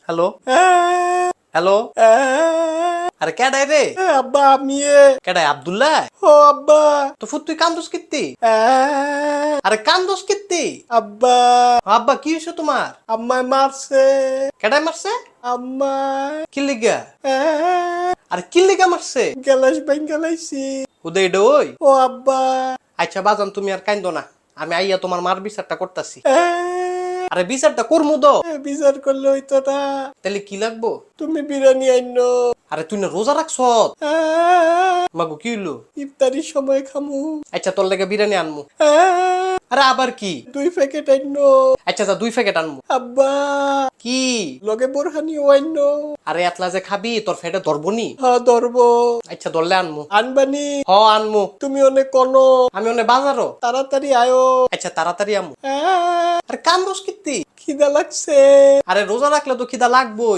Hello hello আরে কেডাই রে? আব্বা আমি কেডাই আব্দুল্লাহ? ও আব্বা তো ফুট তুই কান্দোস কিত্তি? আরে কান্দোস কিত্তি? আব্বা আব্বা কি হইছে তোমার? আম্মায় মারছে কেডাই মারছে? আম্মায় কি লিগা? আরে কি লিগা মারছে? গ্যালাস ভাঙ্গা লাইছি উদে এটা ওই? ও আব্বা আচ্ছা বাজান তুমি আর কান্দো না, আমি আইয়া তোমার মার বিচারটা করতাছি। আরে বিচারটা করমু তো। বিচার করলে হইতো না, তাহলে কি লাগবো? তুমি বিরিয়ানি আইনো। আরে তুই না রোজা রাখছ? মাগো কি হইলো? ইফতারির সময় খামু। আচ্ছা তোর লেগে বিরিয়ানি আনমু। আরে আবার কি? 2 প্যাকেট আইনো। আচ্ছা যা 2 প্যাকেট আনমু। আব্বা কি? লগে বোরহানিও আইনো। আরে এতলা যে খাবি তোর ফেটে ধরবনি। হ্যাঁ ধরবো। আচ্ছা ধরলে আনমু। আনবানি? হ আনমু। তুমি অনেক কোনো আমি অনেক বাজারও। তাড়াতাড়ি আয়ো। আচ্ছা তাড়াতাড়ি আমু। আরে কান্দোস কিত্তি? খিদা লাগছে। আরে রোজা রাখলে তো খিদা লাগবই।